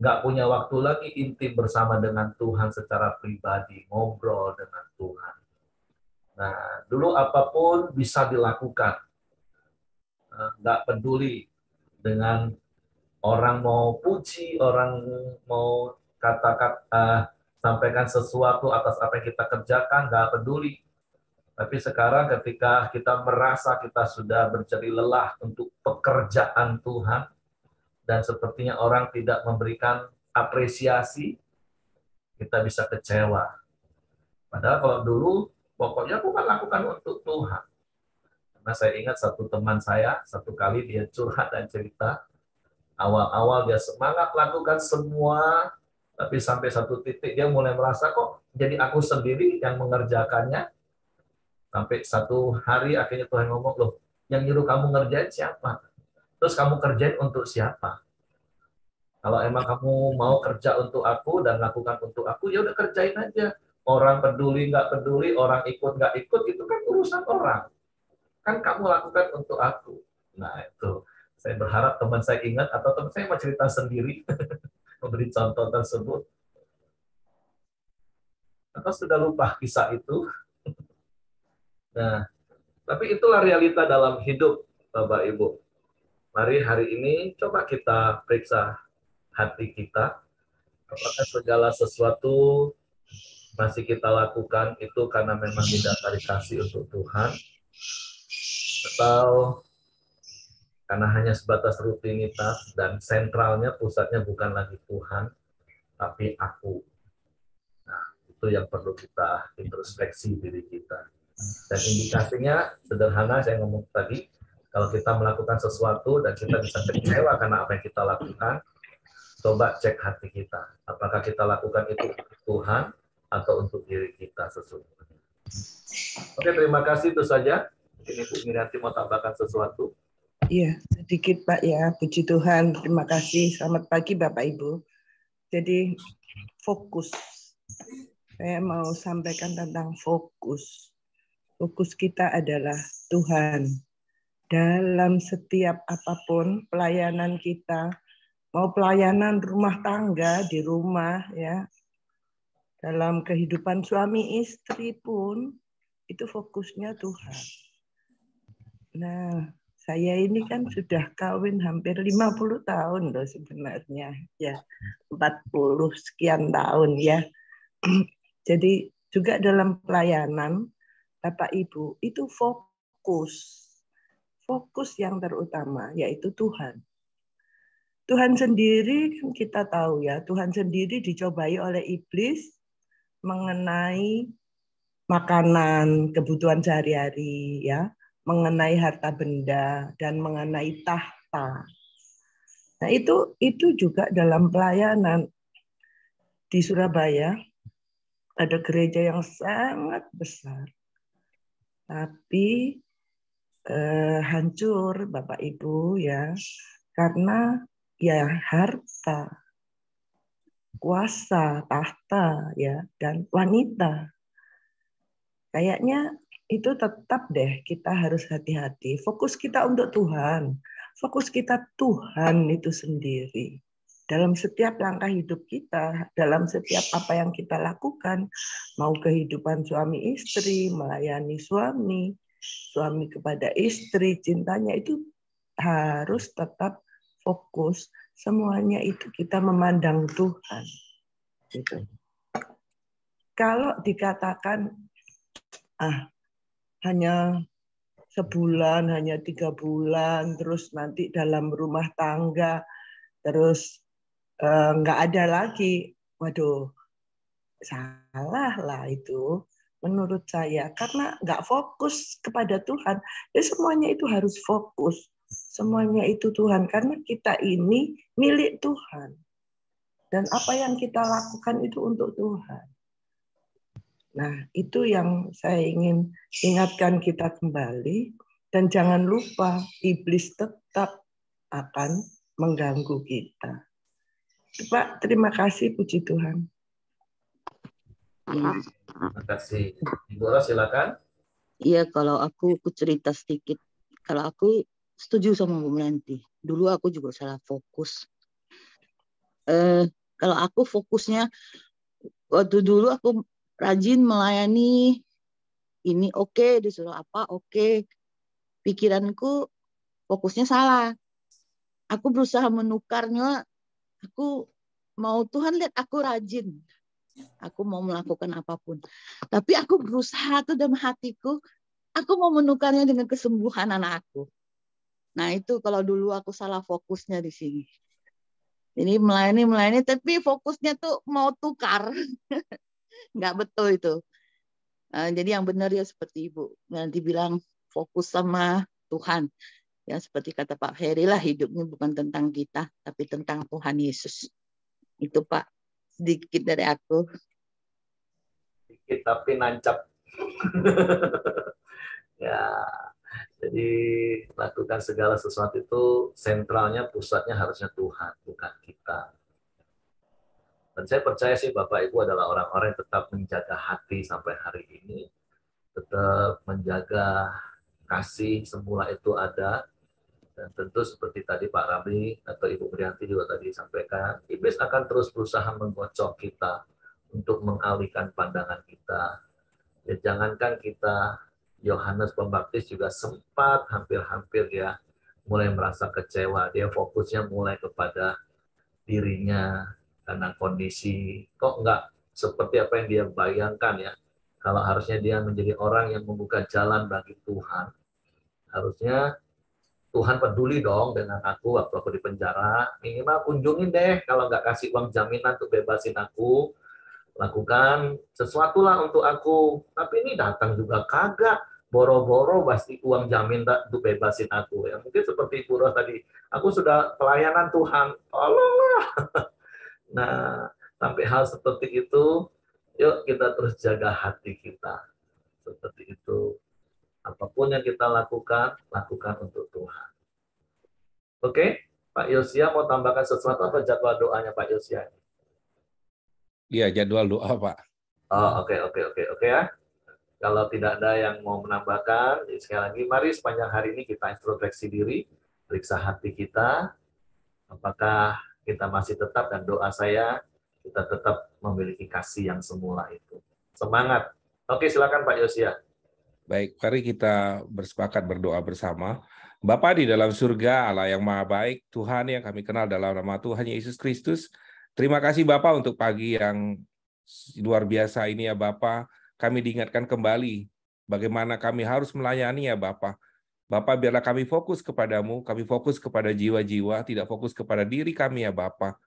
nggak punya waktu lagi intim bersama dengan Tuhan secara pribadi, ngobrol dengan Tuhan. Nah, dulu apapun bisa dilakukan. Nggak peduli dengan orang mau puji, orang mau kata-kata, sampaikan sesuatu atas apa yang kita kerjakan, nggak peduli. Tapi sekarang ketika kita merasa kita sudah mencari lelah untuk pekerjaan Tuhan, dan sepertinya orang tidak memberikan apresiasi, kita bisa kecewa. Padahal kalau dulu, pokoknya aku kan lakukan untuk Tuhan. Karena saya ingat satu teman saya, satu kali dia curhat dan cerita, awal-awal dia semangat lakukan semua, tapi sampai satu titik dia mulai merasa kok jadi aku sendiri yang mengerjakannya. Sampai satu hari akhirnya Tuhan ngomong, loh, yang nyuruh kamu ngerjain siapa? Terus kamu kerjain untuk siapa? Kalau emang kamu mau kerja untuk aku dan lakukan untuk aku, ya udah kerjain aja. Orang peduli nggak peduli, orang ikut nggak ikut, itu kan urusan orang. Kan kamu lakukan untuk aku. Nah itu, saya berharap teman saya ingat, atau teman saya mau cerita sendiri, memberi contoh tersebut. Atau sudah lupa kisah itu. Nah, tapi itulah realita dalam hidup, Bapak Ibu. Mari hari ini coba kita periksa hati kita. Apakah segala sesuatu masih kita lakukan itu karena memang didasari kasih untuk Tuhan, atau karena hanya sebatas rutinitas dan sentralnya, pusatnya bukan lagi Tuhan, tapi aku. Nah, itu yang perlu kita introspeksi diri kita. Dan indikasinya sederhana, saya ngomong tadi, kalau kita melakukan sesuatu dan kita bisa kecewa karena apa yang kita lakukan, coba cek hati kita. Apakah kita lakukan itu untuk Tuhan atau untuk diri kita sesungguhnya. Oke, terima kasih, itu saja. Mungkin Ibu Mirianti mau tambahkan sesuatu. Iya, sedikit Pak ya. Puji Tuhan, terima kasih. Selamat pagi Bapak Ibu. Jadi fokus. Saya mau sampaikan tentang fokus. Fokus kita adalah Tuhan. Dalam setiap apapun pelayanan kita, mau pelayanan rumah tangga di rumah ya, dalam kehidupan suami istri pun itu fokusnya Tuhan. Nah, saya ini kan sudah kawin hampir 50 tahun loh sebenarnya. Ya, 40 sekian tahun ya. Jadi juga dalam pelayanan, Bapak Ibu, itu fokus. Fokus yang terutama, yaitu Tuhan. Tuhan sendiri kan kita tahu ya, Tuhan sendiri dicobai oleh iblis mengenai makanan, kebutuhan sehari-hari ya, mengenai harta benda dan mengenai tahta. Nah, itu juga dalam pelayanan di Surabaya ada gereja yang sangat besar. Tapi hancur Bapak Ibu ya, karena ya harta, kuasa, tahta ya, dan wanita. Kayaknya itu tetap deh kita harus hati-hati. Fokus kita untuk Tuhan. Fokus kita Tuhan itu sendiri. Dalam setiap langkah hidup kita, dalam setiap apa yang kita lakukan, mau kehidupan suami istri, melayani suami, suami kepada istri, cintanya itu harus tetap fokus. Semuanya itu kita memandang Tuhan. Gitu. Kalau dikatakan hanya sebulan, hanya 3 bulan, terus nanti dalam rumah tangga, terus nggak ada lagi. Waduh, salah lah itu menurut saya. Karena nggak fokus kepada Tuhan. Ya semuanya itu harus fokus. Semuanya itu Tuhan. Karena kita ini milik Tuhan. Dan apa yang kita lakukan itu untuk Tuhan. Nah, itu yang saya ingin ingatkan kita kembali. Dan jangan lupa, iblis tetap akan mengganggu kita. Pak, terima kasih, puji Tuhan. Terima kasih. Ibu Ros, silakan. Iya, kalau aku cerita sedikit. Kalau aku setuju sama Bu Mirianti. Dulu aku juga salah fokus. Kalau aku fokusnya, waktu dulu aku rajin melayani, ini oke, disuruh apa oke. Pikiranku fokusnya salah. Aku berusaha menukarnya, aku mau Tuhan lihat aku rajin. Aku mau melakukan apapun. Tapi aku berusaha tuh dalam hatiku, aku mau menukarnya dengan kesembuhan anak aku. Nah itu kalau dulu aku salah fokusnya di sini. Ini melayani, tapi fokusnya tuh mau tukar. Nggak betul itu. Jadi yang benar ya seperti Ibu nanti bilang, fokus sama Tuhan. Ya seperti kata Pak Heri lah, hidupnya bukan tentang kita, tapi tentang Tuhan Yesus. Itu Pak, sedikit dari aku. Sedikit tapi nancap. Ya, jadi lakukan segala sesuatu itu sentralnya, pusatnya harusnya Tuhan, bukan kita. Dan saya percaya sih Bapak Ibu adalah orang-orang yang tetap menjaga hati sampai hari ini, tetap menjaga kasih semula itu ada. Dan tentu seperti tadi Pak Ramli atau Ibu Priyanti juga tadi sampaikan, iblis akan terus berusaha menggocok kita untuk mengalihkan pandangan kita. Ya, jangankan kita, Yohanes Pembaptis juga sempat hampir-hampir ya mulai merasa kecewa. Dia fokusnya mulai kepada dirinya karena kondisi kok nggak seperti apa yang dia bayangkan ya. Kalau harusnya dia menjadi orang yang membuka jalan bagi Tuhan, harusnya Tuhan peduli dong dengan aku waktu aku di penjara. Minimal kunjungin deh, kalau nggak kasih uang jaminan untuk bebasin aku, lakukan sesuatu lah untuk aku. Tapi ini datang juga kagak, boro-boro pasti uang jamin untuk bebasin aku. Ya mungkin seperti Ibu Ros tadi, aku sudah pelayanan Tuhan, tolonglah. Nah, sampai hal seperti itu, yuk kita terus jaga hati kita. Seperti itu. Apapun yang kita lakukan, lakukan untuk Tuhan. Oke, Pak Yosia mau tambahkan sesuatu atau jadwal doanya Pak Yosia? Iya, jadwal doa, Pak. Oh, oke ya. Kalau tidak ada yang mau menambahkan, jadi sekali lagi, mari sepanjang hari ini kita introspeksi diri, periksa hati kita, apakah kita masih tetap, dan doa saya, kita tetap memiliki kasih yang semula itu. Semangat. Oke, silakan Pak Yosia. Baik, mari kita bersepakat berdoa bersama. Bapa di dalam surga, Allah yang maha baik, Tuhan yang kami kenal dalam nama Tuhan Yesus Kristus, terima kasih Bapa untuk pagi yang luar biasa ini ya Bapa. Kami diingatkan kembali bagaimana kami harus melayani ya Bapa. Bapa, biarlah kami fokus kepadamu, kami fokus kepada jiwa-jiwa, tidak fokus kepada diri kami ya Bapa.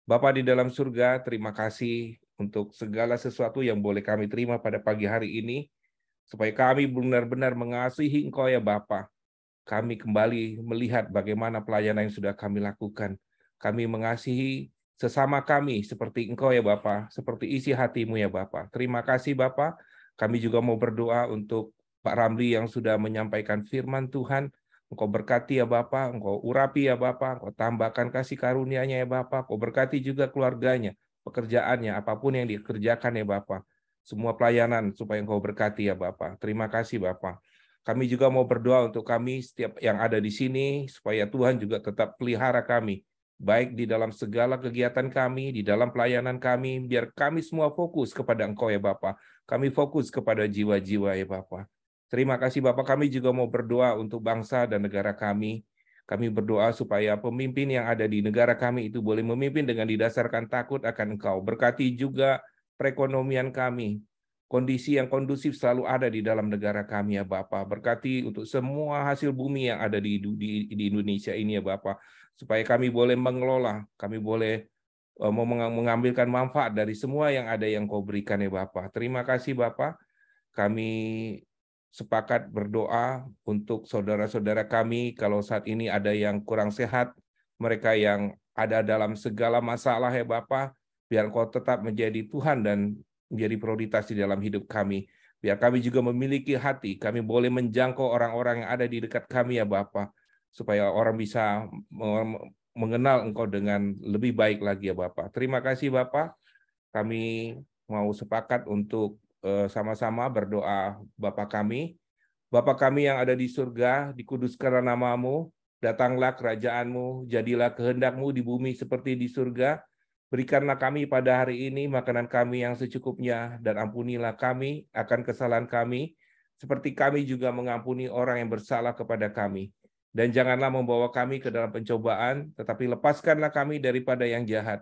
Bapa di dalam surga, terima kasih untuk segala sesuatu yang boleh kami terima pada pagi hari ini, supaya kami benar-benar mengasihi Engkau ya Bapa. Kami kembali melihat bagaimana pelayanan yang sudah kami lakukan. Kami mengasihi sesama kami seperti Engkau ya Bapa, seperti isi hatimu ya Bapa. Terima kasih Bapa. Kami juga mau berdoa untuk Pak Ramli yang sudah menyampaikan firman Tuhan. Engkau berkati ya Bapa, Engkau urapi ya Bapa, Engkau tambahkan kasih karunia-Nya ya Bapa, Engkau berkati juga keluarganya, pekerjaannya, apapun yang dikerjakan ya Bapa. Semua pelayanan supaya Engkau berkati ya Bapa. Terima kasih Bapa. Kami juga mau berdoa untuk kami setiap yang ada di sini, supaya Tuhan juga tetap pelihara kami, baik di dalam segala kegiatan kami, di dalam pelayanan kami, biar kami semua fokus kepada Engkau ya Bapa. Kami fokus kepada jiwa-jiwa ya Bapa. Terima kasih Bapa, kami juga mau berdoa untuk bangsa dan negara kami. Kami berdoa supaya pemimpin yang ada di negara kami itu boleh memimpin dengan didasarkan takut akan Engkau. Berkati juga perekonomian kami. Kondisi yang kondusif selalu ada di dalam negara kami ya Bapa. Berkati untuk semua hasil bumi yang ada di Indonesia ini ya Bapa. Supaya kami boleh mengelola, kami boleh mengambilkan manfaat dari semua yang ada yang Kau berikan ya Bapa. Terima kasih Bapa. Kami sepakat berdoa untuk saudara-saudara kami kalau saat ini ada yang kurang sehat, mereka yang ada dalam segala masalah ya Bapa, biar Kau tetap menjadi Tuhan dan menjadi prioritas di dalam hidup kami. Biar kami juga memiliki hati, kami boleh menjangkau orang-orang yang ada di dekat kami ya Bapa, supaya orang bisa mengenal Engkau dengan lebih baik lagi ya Bapa. Terima kasih Bapa. Kami mau sepakat untuk sama-sama berdoa Bapa kami. Bapa kami yang ada di surga, dikuduskanlah nama-Mu, datanglah kerajaan-Mu, jadilah kehendak-Mu di bumi seperti di surga. Berikanlah kami pada hari ini makanan kami yang secukupnya, dan ampunilah kami akan kesalahan kami, seperti kami juga mengampuni orang yang bersalah kepada kami. Dan janganlah membawa kami ke dalam pencobaan, tetapi lepaskanlah kami daripada yang jahat.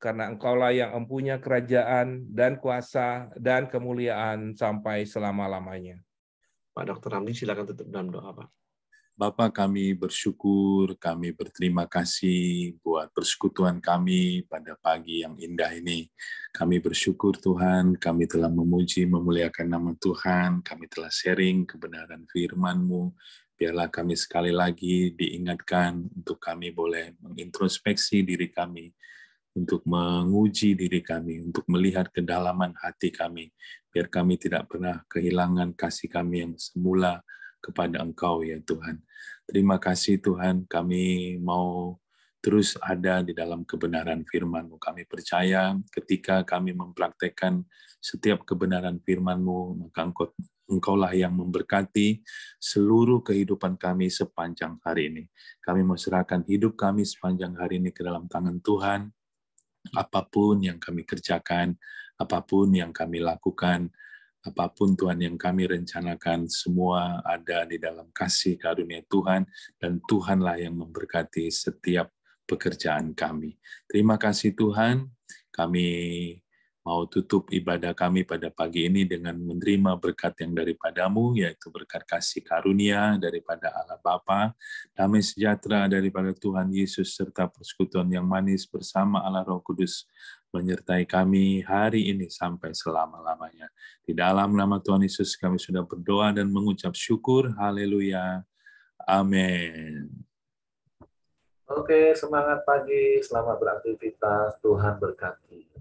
karena Engkaulah yang empunya kerajaan dan kuasa dan kemuliaan sampai selama-lamanya. Pak Dr. Ramli, silakan tutup dalam doa, Pak. Bapa, kami bersyukur, kami berterima kasih buat persekutuan kami pada pagi yang indah ini. Kami bersyukur Tuhan, kami telah memuji, memuliakan nama Tuhan, kami telah sharing kebenaran firman-Mu. Biarlah kami sekali lagi diingatkan untuk kami boleh mengintrospeksi diri kami, untuk menguji diri kami, untuk melihat kedalaman hati kami. Biar kami tidak pernah kehilangan kasih kami yang semula kepada Engkau ya Tuhan. Terima kasih Tuhan, kami mau terus ada di dalam kebenaran firman-Mu. Kami percaya ketika kami mempraktekkan setiap kebenaran firman-Mu, maka Engkaulah yang memberkati seluruh kehidupan kami sepanjang hari ini. Kami mau serahkan hidup kami sepanjang hari ini ke dalam tangan Tuhan. Apapun yang kami kerjakan, apapun yang kami lakukan, apapun Tuhan yang kami rencanakan, semua ada di dalam kasih karunia Tuhan, dan Tuhanlah yang memberkati setiap pekerjaan kami. Terima kasih Tuhan, kami mau tutup ibadah kami pada pagi ini dengan menerima berkat yang daripada-Mu, yaitu berkat kasih karunia daripada Allah Bapa, damai sejahtera daripada Tuhan Yesus, serta persekutuan yang manis bersama Allah Roh Kudus, menyertai kami hari ini sampai selama-lamanya. Di dalam nama Tuhan Yesus kami sudah berdoa dan mengucap syukur. Haleluya. Amin. Oke, semangat pagi, selamat beraktivitas, Tuhan berkati.